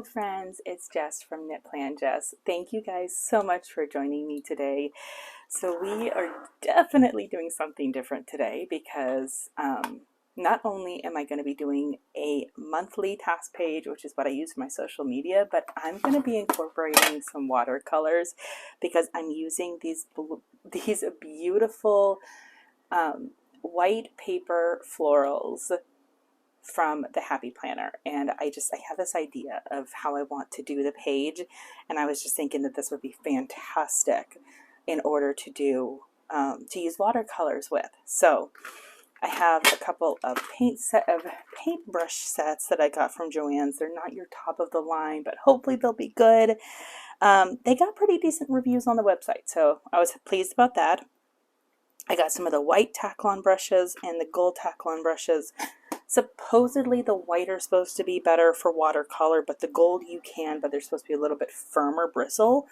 Hello friends, it's Jess from Knit Plan Jess. Thank you guys so much for joining me today. So we are definitely doing something different today because not only am I going to be doing a monthly task page, which is what I use for my social media, but I'm going to be incorporating some watercolors because I'm using these beautiful white paper florals from the Happy Planner, and I have this idea of how I want to do the page, and I was just thinking that this would be fantastic in order to do to use watercolors with. So I have a couple of paintbrush sets that I got from Joann's. They're not your top of the line, but hopefully they'll be good. They got pretty decent reviews on the website, so I was pleased about that. I got some of the white tack-on brushes and the gold tack-on brushes. Supposedly the white are supposed to be better for watercolor, but the gold you can, but they're supposed to be a little bit firmer bristle.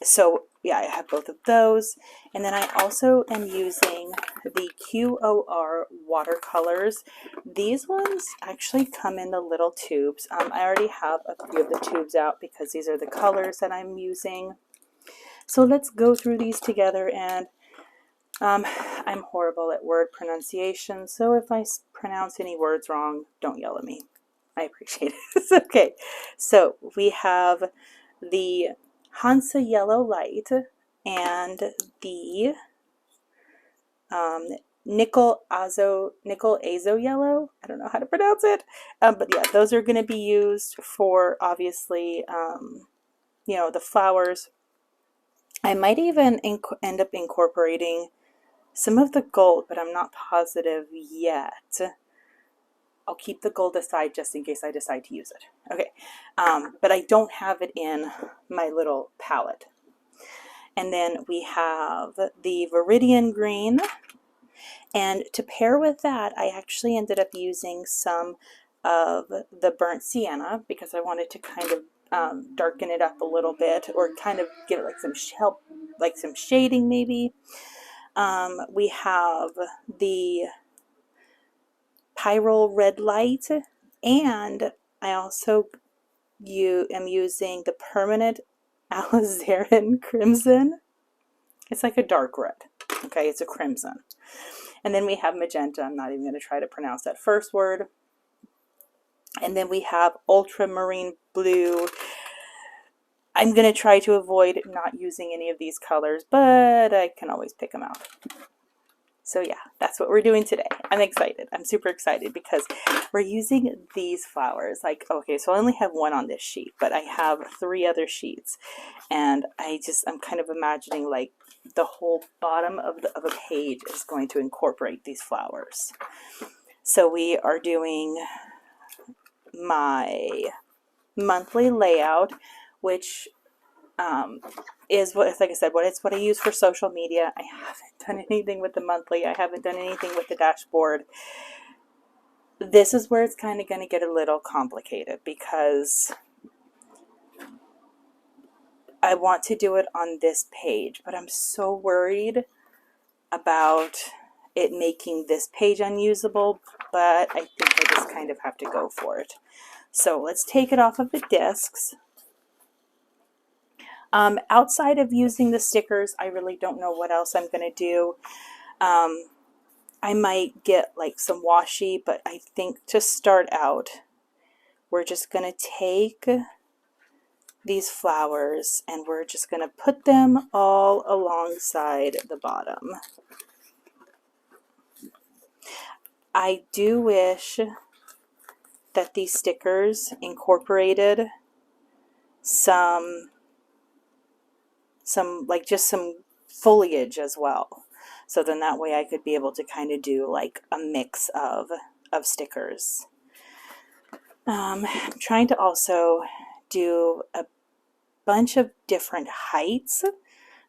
So yeah, I have both of those. And then I also am using the QOR watercolors. These ones actually come in the little tubes. I already have a few of the tubes out because these are the colors that I'm using. So let's go through these together, and I'm horrible at word pronunciation, so if I pronounce any words wrong, don't yell at me. I appreciate it. Okay, so we have the Hansa Yellow Light and the Nickel Azo Yellow. I don't know how to pronounce it, but yeah, those are going to be used for, obviously, the flowers. I might even end up incorporating some of the gold, but I'm not positive yet. I'll keep the gold aside just in case I decide to use it. Okay, but I don't have it in my little palette. And then we have the Viridian Green. And to pair with that, I actually ended up using some of the burnt sienna because I wanted to kind of darken it up a little bit, or kind of give it like some shading maybe. We have the Pyrrole Red Light, and I also am using the Permanent Alizarin Crimson. It's like a dark red. Okay, it's a crimson. And then we have magenta. I'm not even going to try to pronounce that first word. And then we have Ultramarine Blue. I'm going to try to avoid not using any of these colors, but I can always pick them out. So yeah, that's what we're doing today. I'm excited. I'm super excited because we're using these flowers. Like, okay, so I only have one on this sheet, but I have 3 other sheets. And I'm kind of imagining like the whole bottom of a page is going to incorporate these flowers. So we are doing my monthly layout, which is what, like I said, it's what I use for social media. I haven't done anything with the monthly. I haven't done anything with the dashboard. This is where it's kind of going to get a little complicated because I want to do it on this page, but I'm so worried about it making this page unusable, but I think I just kind of have to go for it. So let's take it off of the discs. Outside of using the stickers, I really don't know what else I'm going to do. I might get like some washi, but I think to start out, we're just going to take these flowers and we're just going to put them all alongside the bottom. I do wish that these stickers incorporated some foliage as well. So then that way I could be able to kind of do like a mix of stickers. I'm trying to also do a bunch of different heights.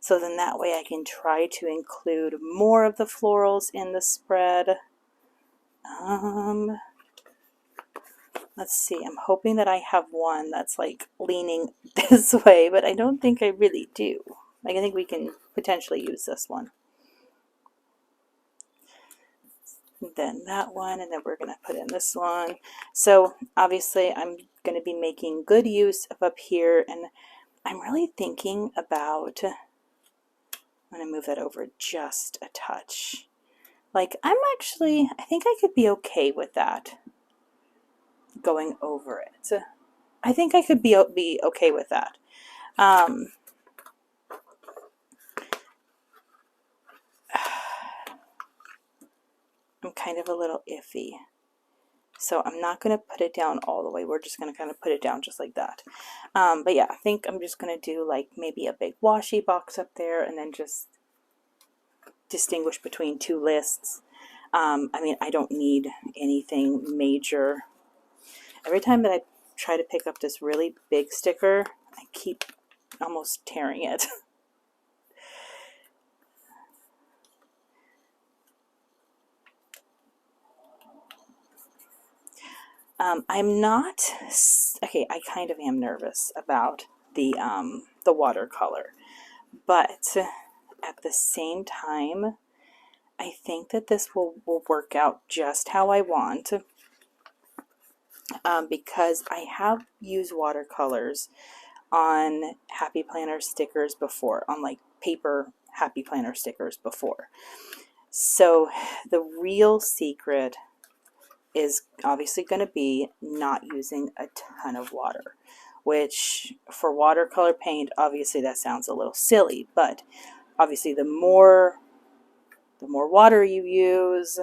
So then that way I can try to include more of the florals in the spread. Let's see, I'm hoping that I have one that's like leaning this way, but I don't think I really do. Like, I think we can potentially use this one. And then that one, and then we're going to put in this one. So obviously I'm going to be making good use of up here, and I'm really thinking about, I'm going to move that over just a touch. Like, I think I could be okay with that going over it. I think I could be okay with that. I'm kind of a little iffy. So I'm not going to put it down all the way. We're just going to kind of put it down just like that. But yeah, I think I'm just going to do like maybe a big washi box up there and then just distinguish between two lists. I mean, I don't need anything major. Every time that I try to pick up this really big sticker, I keep almost tearing it. I'm not, okay, I kind of am nervous about the watercolor, but at the same time, I think that this will work out just how I want, because I have used watercolors on Happy Planner stickers before, on like paper Happy Planner stickers before. So the real secret is obviously going to be not using a ton of water, which for watercolor paint, obviously that sounds a little silly, but obviously the more water you use,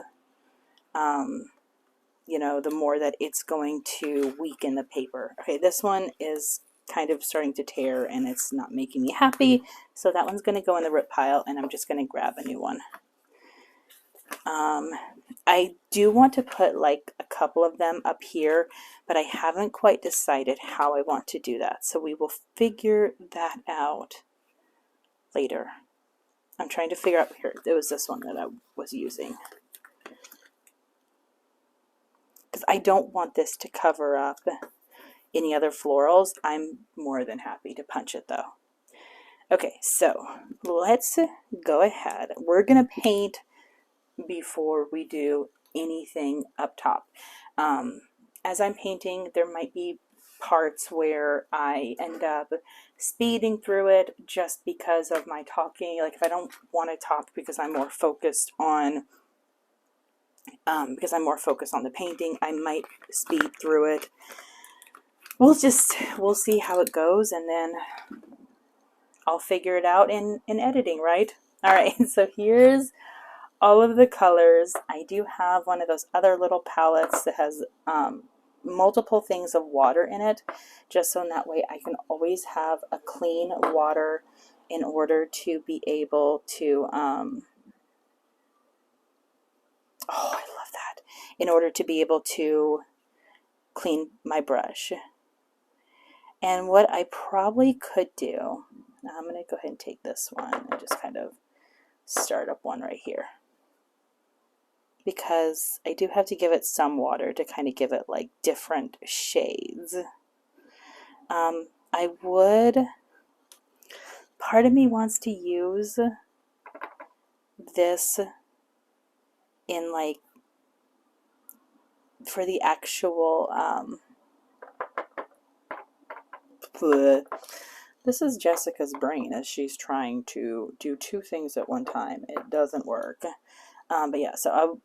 you know, the more that it's going to weaken the paper. Okay, this one is kind of starting to tear and it's not making me happy, so that one's going to go in the rip pile and I'm just going to grab a new one. I do want to put like a couple of them up here, but I haven't quite decided how I want to do that, so we will figure that out later. I'm trying to figure out, here, it was this one that I was using, because I don't want this to cover up any other florals. I'm more than happy to punch it though. Okay, so let's go ahead. We're going to paint before we do anything up top. As I'm painting, there might be parts where I end up speeding through it just because of my talking. Like if I don't want to talk because I'm more focused on the painting, I might speed through it. We'll see how it goes, and then I'll figure it out in editing, right? All right, so here's all of the colors. I do have one of those other little palettes that has multiple things of water in it, just so in that way I can always have a clean water in order to be able to, oh, I love that, in order to be able to clean my brush. And what I probably could do, I'm going to go ahead and take this one and just kind of start up one right here, because I do have to give it some water to kind of give it like different shades. I would, part of me wants to use this in like, for the actual, this is Jessica's brain as she's trying to do two things at one time. It doesn't work. But yeah, so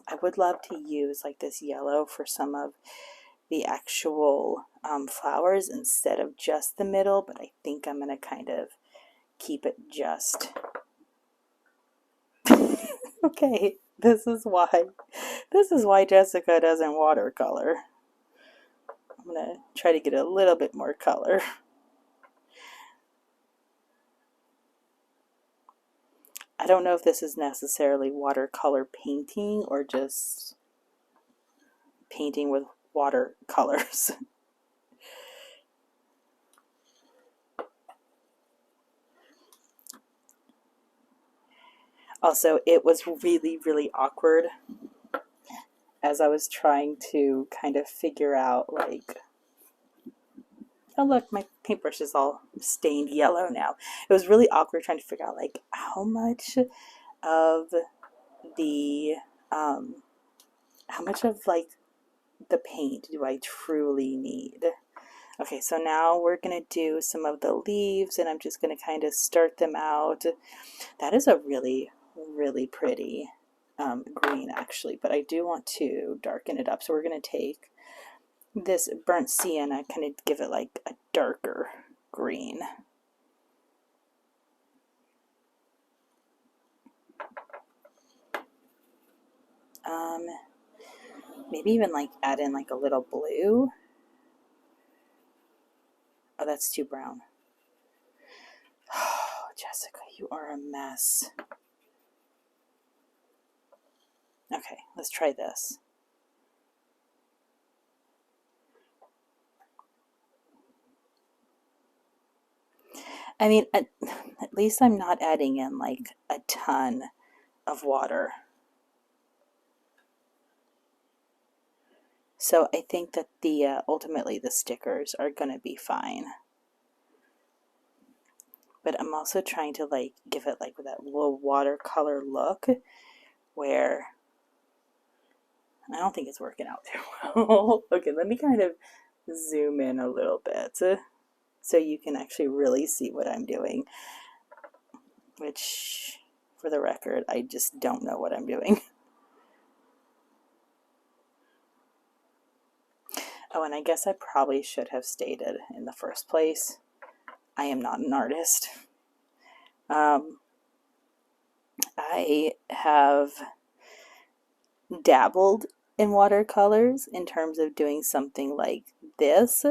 I would love to use like this yellow for some of the actual flowers instead of just the middle, but I think I'm going to kind of keep it just. Okay, this is why Jessica doesn't watercolor. I'm going to try to get a little bit more color. I don't know if this is necessarily watercolor painting or just painting with watercolors. Also, it was really, really awkward as I was trying to kind of figure out, like, oh look, my paintbrush is all stained yellow now. It was really awkward trying to figure out, like, how much of the, like, the paint do I truly need? Okay, so now we're going to do some of the leaves, and I'm just going to kind of start them out. That is a really, really pretty green, actually, but I do want to darken it up. So we're going to take this burnt sienna, kind of give it like a darker green. Maybe even like add in like a little blue. Oh, that's too brown. Oh, Jessica, you are a mess. Okay, let's try this. I mean, at least I'm not adding in like a ton of water. So I think that the ultimately the stickers are going to be fine. But I'm also trying to like give it like that little watercolor look where I don't think it's working out too well. Okay, let me kind of zoom in a little bit so you can actually really see what I'm doing. Which, for the record, I just don't know what I'm doing. Oh, and I guess I probably should have stated in the first place, I am not an artist. I have dabbled in watercolors in terms of doing something like this,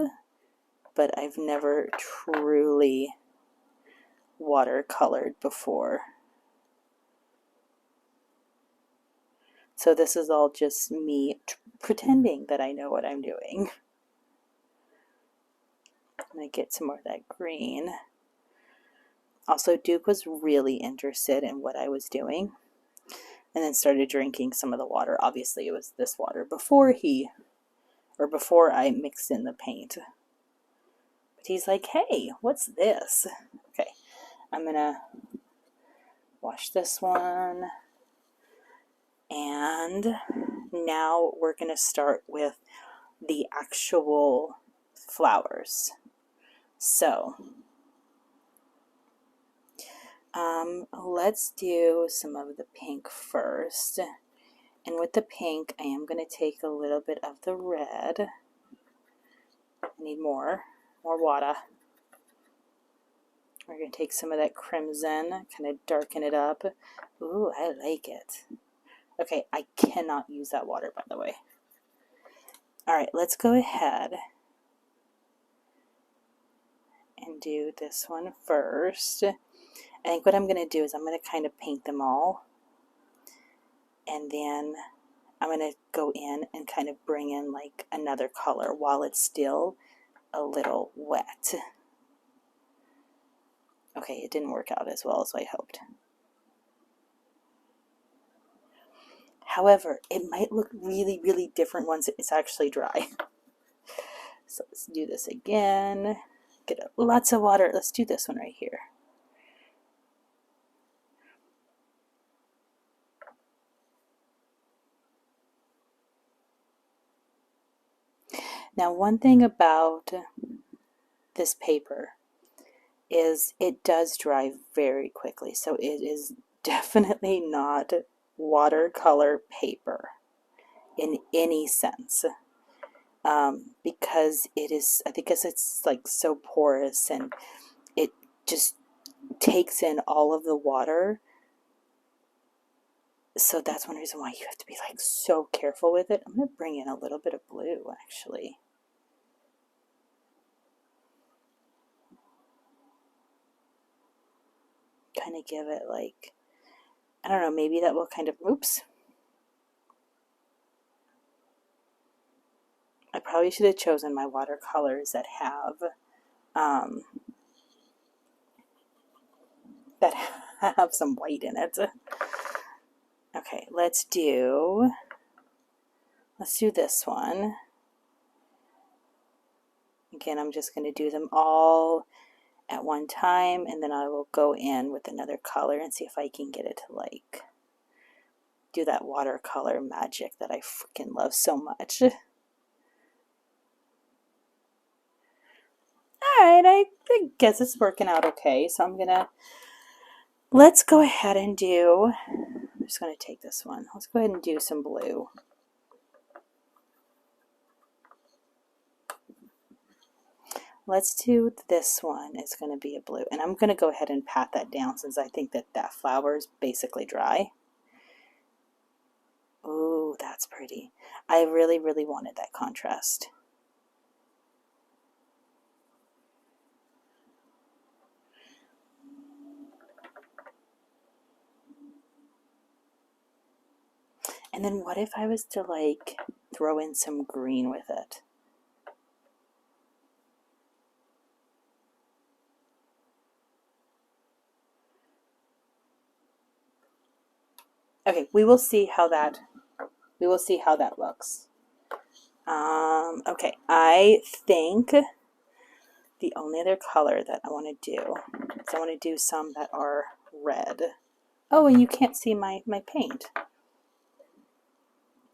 but I've never truly watercolored before. So this is all just me pretending that I know what I'm doing. I'm going to get some more of that green. Also, Duke was really interested in what I was doing and then started drinking some of the water. Obviously, it was this water before I mixed in the paint. But he's like, hey, what's this? Okay, I'm going to wash this one. And now we're going to start with the actual flowers. So, let's do some of the pink first. And with the pink, I am going to take a little bit of the red. I need more water. We're going to take some of that crimson, kind of darken it up. Ooh, I like it. Okay, I cannot use that water, by the way. All right, let's go ahead and do this one first. I think what I'm going to do is I'm going to kind of paint them all. And then I'm going to go in and kind of bring in like another color while it's still a little wet. Okay, it didn't work out as well as I hoped. However, it might look really, really different once it's actually dry. So let's do this again. Get lots of water. Let's do this one right here. Now, one thing about this paper is it does dry very quickly. So it is definitely not watercolor paper in any sense. Because it is, I think it's like so porous and it just takes in all of the water. So that's one reason why you have to be like so careful with it. I'm going to bring in a little bit of blue actually. Kind of give it like, I don't know, maybe that will kind of, oops. I probably should have chosen my watercolors that have some white in it. Okay, let's do this one. Again, I'm just going to do them all at one time, and then I will go in with another color and see if I can get it to like do that watercolor magic that I freaking love so much. right, I guess it's working out okay. So let's go ahead and do, I'm just gonna take this one. Let's go ahead and do some blue. Let's do this one. It's going to be a blue. And I'm going to go ahead and pat that down since I think that flower is basically dry. Ooh, that's pretty. I really, really wanted that contrast. And then what if I was to like throw in some green with it? Okay, we will see how that looks. Okay, I think the only other color that I want to do is I want to do some that are red. Oh, and you can't see my paint.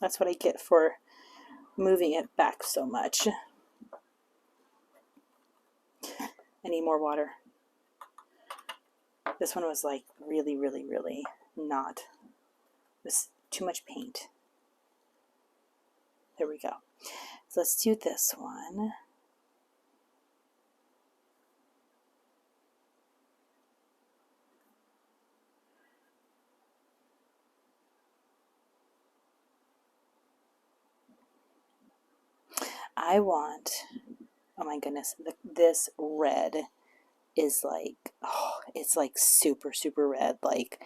That's what I get for moving it back so much. I need more water. This one was like really, really, really not. It was too much paint. There we go. So let's do this one. I want, oh my goodness, this red is like, oh, it's like super, super red. Like,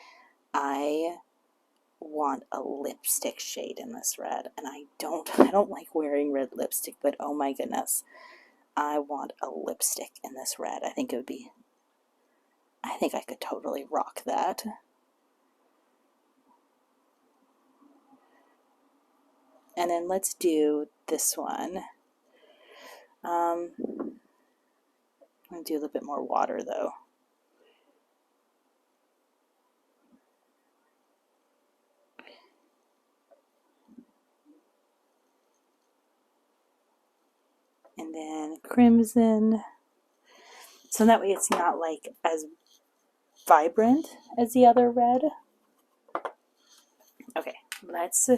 I want a lipstick shade in this red, and I don't like wearing red lipstick, but oh my goodness, I want a lipstick in this red. I think I could totally rock that. And then let's do this one. I'm going to do a little bit more water though. And then crimson. So that way it's not like as vibrant as the other red. Okay, let's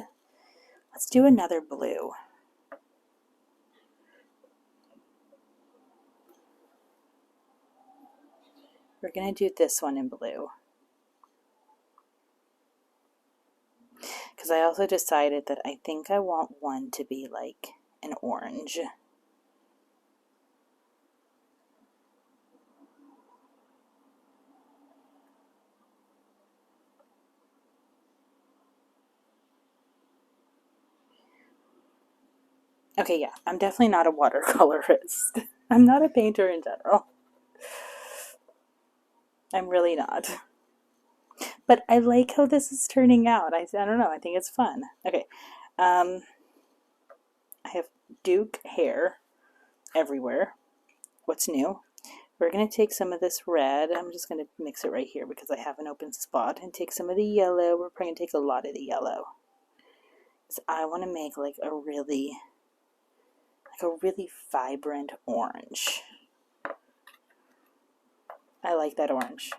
do another blue. We're going to do this one in blue. Because I also decided that I think I want one to be like an orange. Okay, yeah, I'm definitely not a watercolorist. I'm not a painter in general. I'm really not. But I like how this is turning out. I don't know, I think it's fun. Okay, I have Duke hair everywhere. What's new? We're going to take some of this red. I'm just going to mix it right here because I have an open spot, and take some of the yellow. We're probably going to take a lot of the yellow. So I want to make like a really vibrant orange. I like that orange.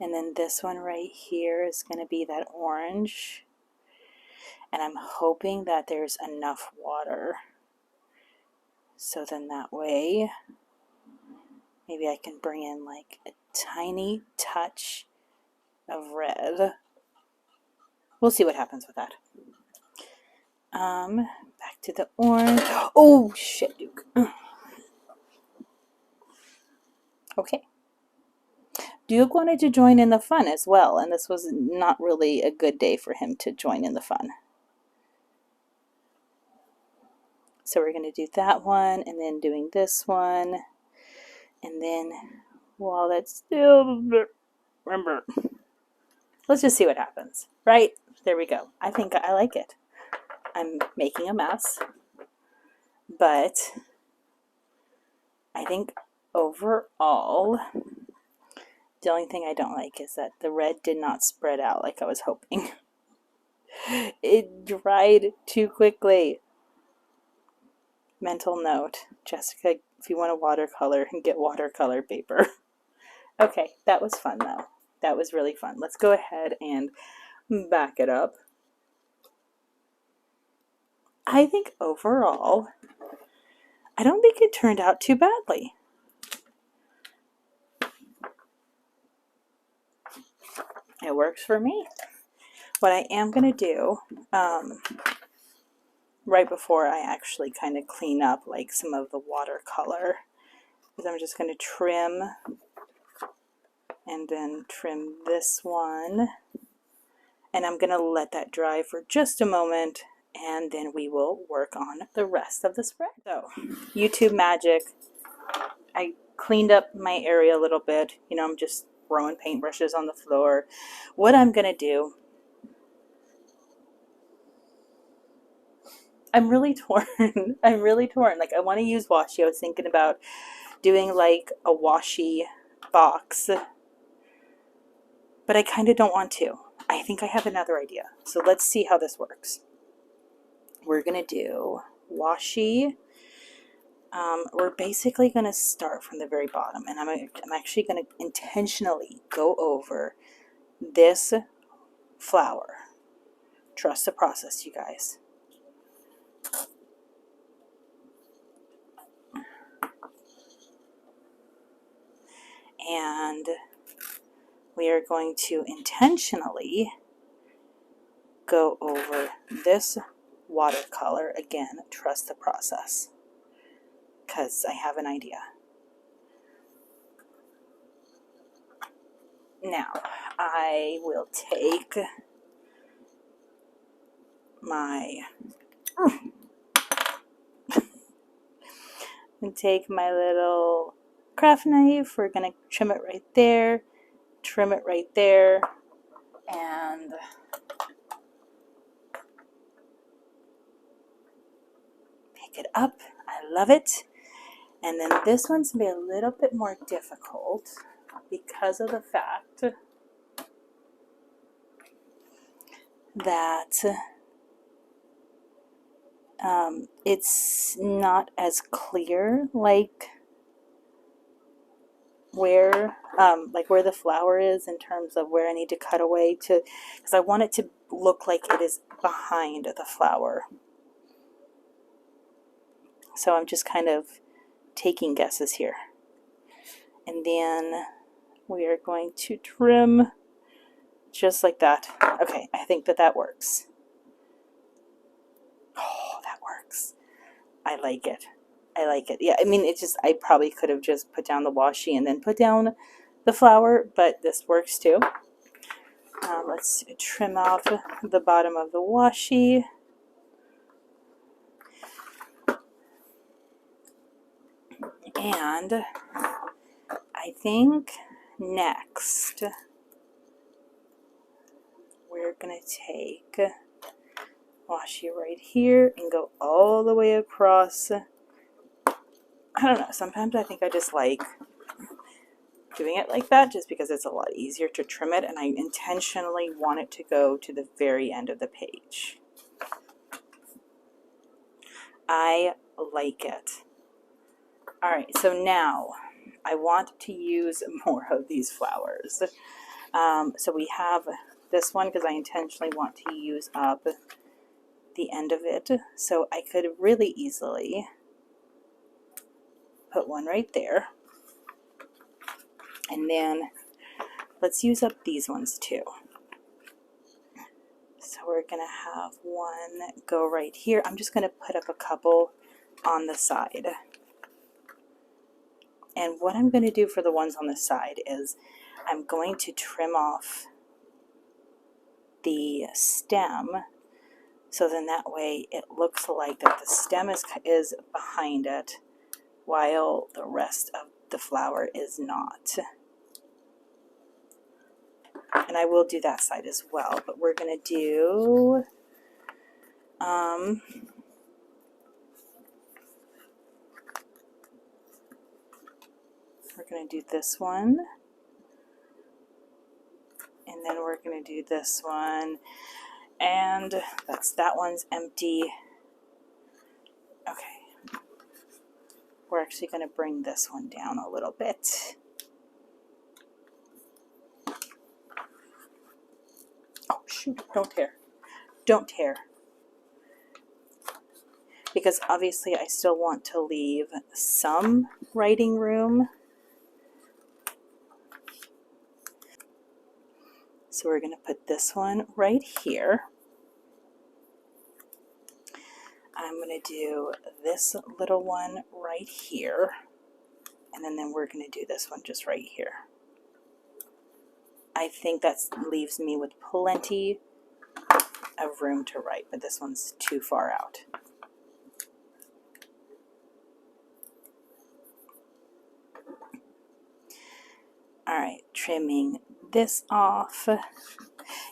And then this one right here is going to be that orange. And I'm hoping that there's enough water. So then that way, maybe I can bring in like a tiny touch of red. We'll see what happens with that. Back to the orange. Oh, shit, Duke. Okay. Duke wanted to join in the fun as well, and this was not really a good day for him to join in the fun. So we're going to do that one, and then doing this one, and then while that's still, remember, let's just see what happens, right? There we go. I think I like it. I'm making a mess, but I think overall, the only thing I don't like is that the red did not spread out like I was hoping. It dried too quickly. Mental note, Jessica, if you want a watercolor, get watercolor paper. Okay, that was fun though. That was really fun. Let's go ahead and back it up. I think overall, I don't think it turned out too badly. It works for me. What I am going to do, right before I actually kind of clean up like some of the watercolor, is I'm just going to trim and then trim this one. And I'm going to let that dry for just a moment, and then we will work on the rest of the spread. So, YouTube magic. I cleaned up my area a little bit. You know, I'm just throwing paintbrushes on the floor. What I'm going to do, I'm really torn. I'm really torn. Like, I want to use washi. I was thinking about doing like a washi box, but I kind of don't want to. I think I have another idea. So let's see how this works. We're going to do washi. We're basically going to start from the very bottom, and I'm actually going to intentionally go over this flower. Trust the process, you guys. And we are going to intentionally go over this watercolor. Again, trust the process, because I have an idea. Now, I will take my little craft knife. We're going to trim it right there, and pick it up. I love it. And then this one's going to be a little bit more difficult because of the fact that it's not as clear like where the flower is, in terms of where I need to cut away to, because I want it to look like it is behind the flower. So I'm just kind of taking guesses here. And then we are going to trim just like that. Okay, I think that works. Oh, that works. I like it. I like it. Yeah, I mean, it's just, I probably could have just put down the washi and then put down the flower, but this works too. Let's trim off the bottom of the washi. And I think next we're going to take washi right here and go all the way across. I don't know, sometimes I think I just like doing it like that just because it's a lot easier to trim it, and I intentionally want it to go to the very end of the page. I like it. Alright, so now I want to use more of these flowers. So we have this one because I intentionally want to use up the end of it. So I could really easily put one right there. And then let's use up these ones too. So we're going to have one go right here. I'm just going to put up a couple on the side. And what I'm going to do for the ones on the side is I'm going to trim off the stem, so then that way it looks like that the stem is behind it while the rest of the flower is not. And I will do that side as well, but we're going to do we're going to do this one, and then we're going to do this one, And that one's empty. Okay. We're actually going to bring this one down a little bit. Oh, shoot. Don't tear. Don't tear. Because obviously I still want to leave some writing room. So we're going to put this one right here. I'm going to do this little one right here. And then we're going to do this one just right here. I think that leaves me with plenty of room to write, but this one's too far out. All right, trimming this off.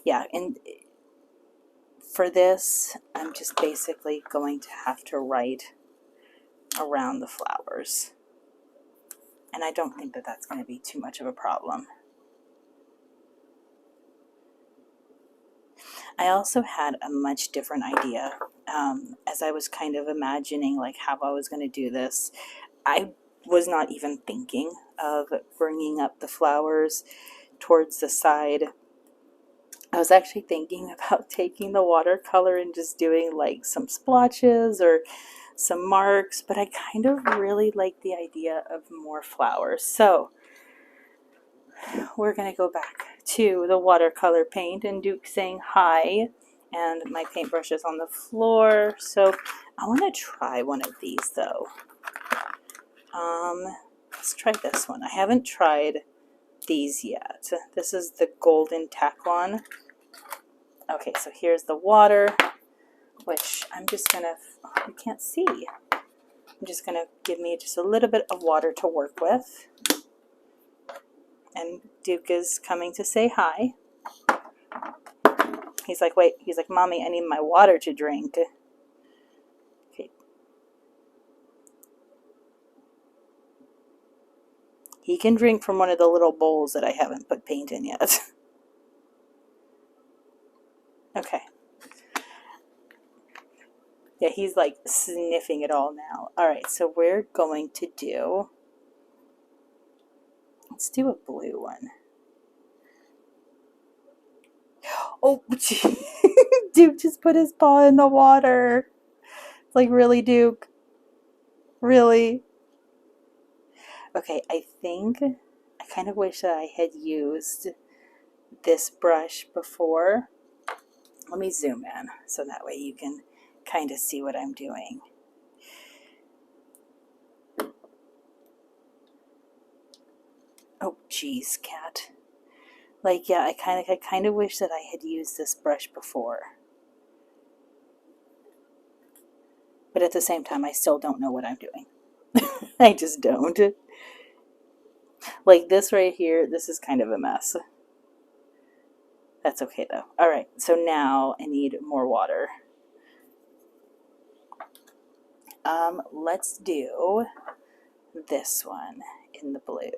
Yeah, and for this, I'm just basically going to have to write around the flowers. And I don't think that that's going to be too much of a problem. I also had a much different idea as I was kind of imagining like how I was going to do this. I was not even thinking of bringing up the flowers towards the side. I was actually thinking about taking the watercolor and just doing like some splotches or some marks, but I kind of really like the idea of more flowers. So we're going to go back to the watercolor paint and Duke saying hi, and my paintbrush is on the floor. So I want to try one of these though. Let's try this one. I haven't tried these yet. This is the golden Taklon. Okay, so here's the water, which I'm just gonna, oh, you can't see. I'm just gonna give me just a little bit of water to work with. And Duke is coming to say hi. He's like, wait, he's like, Mommy, I need my water to drink. Okay. He can drink from one of the little bowls that I haven't put paint in yet. Okay. Yeah, he's like sniffing it all now. All right, so we're going to do, let's do a blue one. Oh, Duke just put his paw in the water. It's like, really, Duke? Really? Okay, I think I kind of wish that I had used this brush before. Let me zoom in so that way you can kind of see what I'm doing. Oh, geez, cat. Like, yeah, I kind of wish that I had used this brush before. But at the same time, I still don't know what I'm doing. I just don't. Like this right here, this is kind of a mess. That's okay though. All right, so now I need more water. Let's do this one in the blue.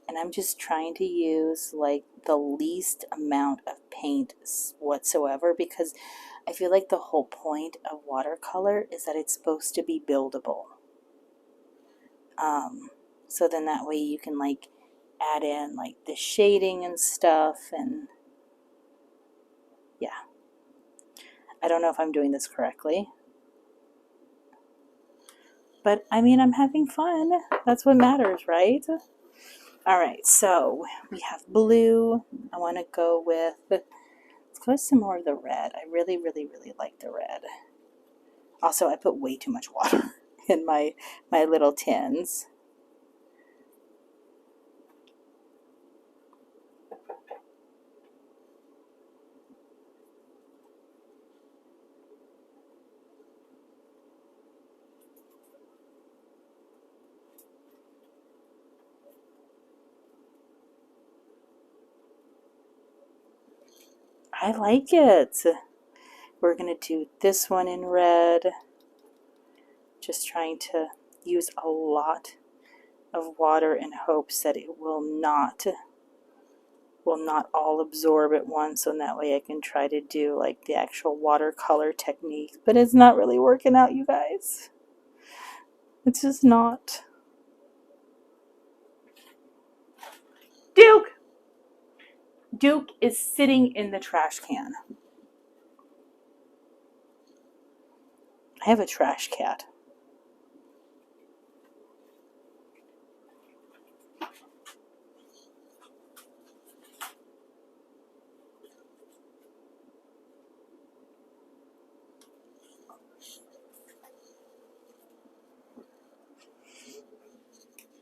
And I'm just trying to use like the least amount of paint whatsoever, because I feel like the whole point of watercolor is that it's supposed to be buildable. So then that way you can like add in like the shading and stuff, and yeah. I don't know if I'm doing this correctly. But I mean, I'm having fun. That's what matters, right? Alright, so we have blue. I want to go with, let's go with some more of the red. I really, really, really like the red. Also, I put way too much water in my little tins. I like it. We're going to do this one in red. Just trying to use a lot of water in hopes that it will not all absorb at once, so that way I can try to do like the actual watercolor technique. But it's not really working out, you guys. It's just not. Duke! Duke is sitting in the trash can. I have a trash cat.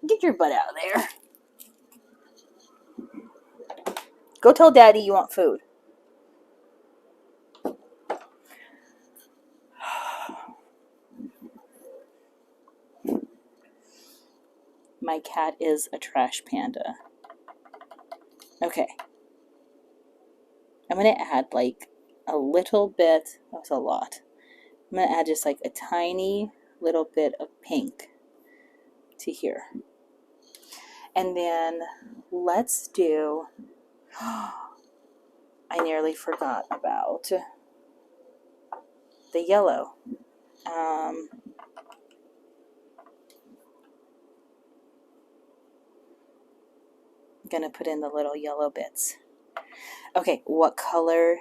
Get your butt out of there. Go tell Daddy you want food. My cat is a trash panda. Okay. I'm going to add like a little bit. That was a lot. I'm going to add just like a tiny little bit of pink to here. And then let's do... I nearly forgot about the yellow. I'm going to put in the little yellow bits. Okay, what color?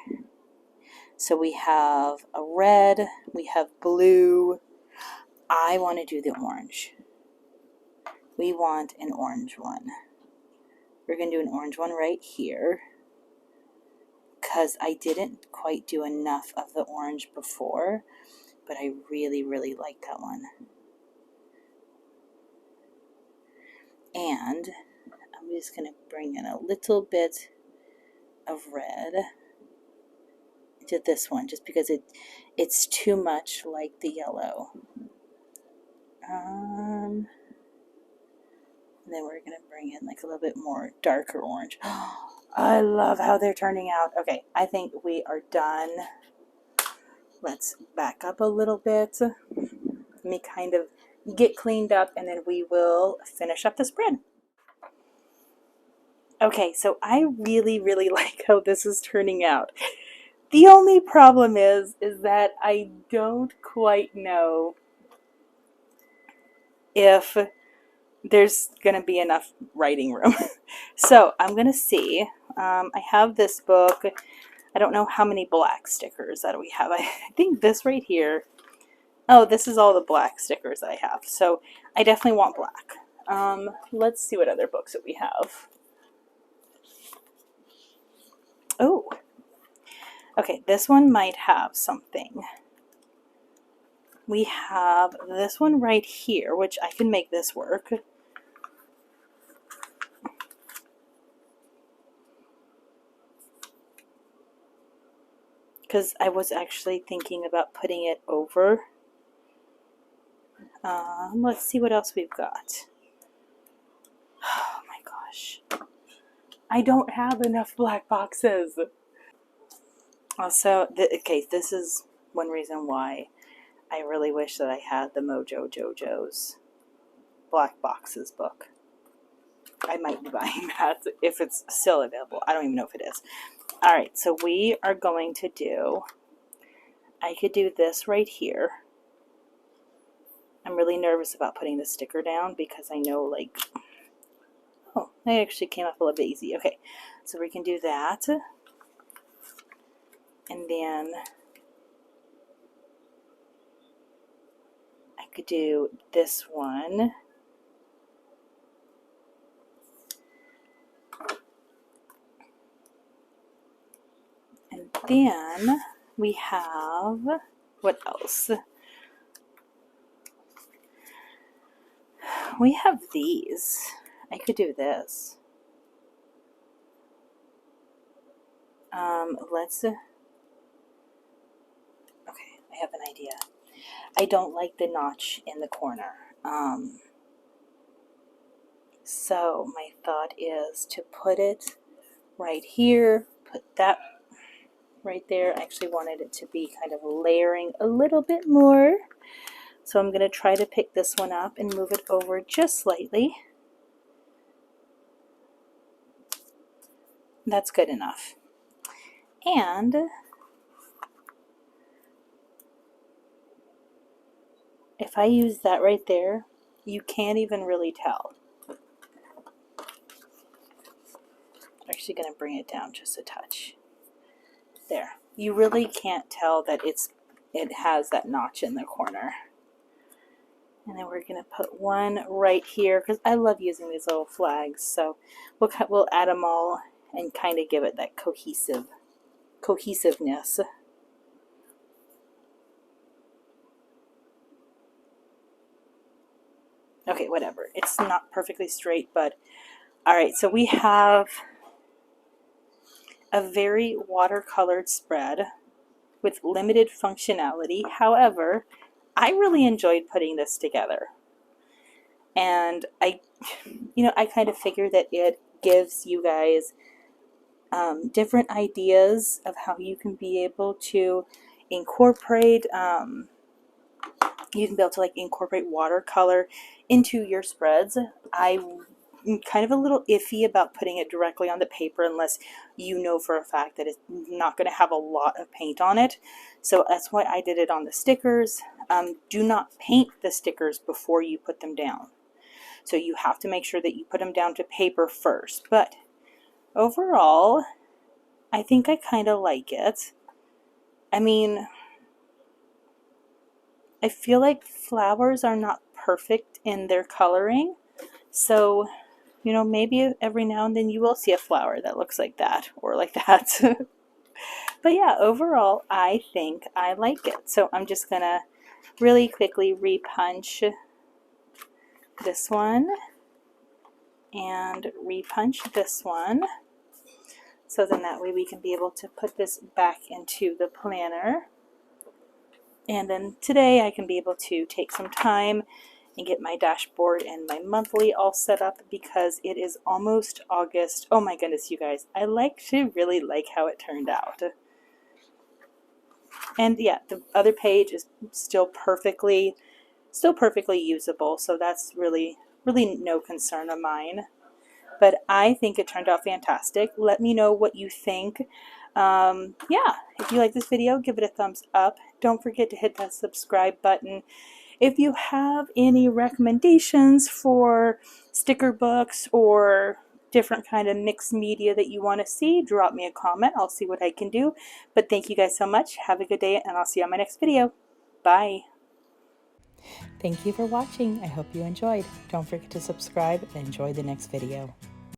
So we have a red, we have blue. I want to do the orange. We want an orange one. We're going to do an orange one right here, because I didn't quite do enough of the orange before, but I really, really like that one. And I'm just going to bring in a little bit of red to this one, just because it's too much like the yellow. And then we're going to bring in like a little bit more darker orange. I love how they're turning out. Okay, I think we are done. Let's back up a little bit. Let me kind of get cleaned up, and then we will finish up the spread. Okay, so I really, really like how this is turning out. The only problem is that I don't quite know if there's going to be enough writing room. So I'm going to see. I have this book. I don't know how many black stickers that we have. I think this right here. Oh, this is all the black stickers that I have. So I definitely want black. Let's see what other books that we have. Oh, okay, this one might have something. We have this one right here, which I can make this work. Because I was actually thinking about putting it over. Let's see what else we've got. Oh my gosh. I don't have enough black boxes. Also, okay, this is one reason why I really wish that I had the Mojo Jojo's Black Boxes book. I might be buying that if it's still available. I don't even know if it is. Alright, so we are going to do, I could do this right here. I'm really nervous about putting the sticker down because I know, like, oh, that actually came up a little bit easy. Okay, so we can do that. And then I could do this one. And then we have, what else? We have these. I could do this. Let's, okay, I have an idea. I don't like the notch in the corner. So my thought is to put it right here, put that right there. I actually wanted it to be kind of layering a little bit more. So I'm going to try to pick this one up and move it over just slightly. That's good enough. And if I use that right there, you can't even really tell. I'm actually going to bring it down just a touch. There. You really can't tell that it has that notch in the corner. And then we're going to put one right here because I love using these little flags. So we'll add them all and kind of give it that cohesiveness. Okay, whatever. It's not perfectly straight, but all right. So we have a very watercolored spread with limited functionality. However, I really enjoyed putting this together. And I kind of figure that it gives you guys different ideas of how you can be able to incorporate incorporate watercolor into your spreads. I'm kind of a little iffy about putting it directly on the paper unless you know for a fact that it's not going to have a lot of paint on it. So that's why I did it on the stickers. Do not paint the stickers before you put them down. So you have to make sure that you put them down to paper first. But overall, I think I kind of like it. I mean, I feel like flowers are not perfect in their coloring. So, maybe every now and then you will see a flower that looks like that or like that. But yeah, overall, I think I like it. So I'm just going to really quickly repunch this one and repunch this one. So then that way we can be able to put this back into the planner. And then today I can be able to take some time and get my dashboard and my monthly all set up because it is almost August. Oh my goodness, you guys. I really like how it turned out. And yeah, the other page is still perfectly usable. So that's really no concern of mine. But I think it turned out fantastic. Let me know what you think. Yeah, if you like this video, give it a thumbs up. Don't forget to hit that subscribe button. If you have any recommendations for sticker books or different kind of mixed media that you want to see, drop me a comment. I'll see what I can do. But thank you guys so much. Have a good day, and I'll see you on my next video. Bye. Thank you for watching. I hope you enjoyed. Don't forget to subscribe and enjoy the next video.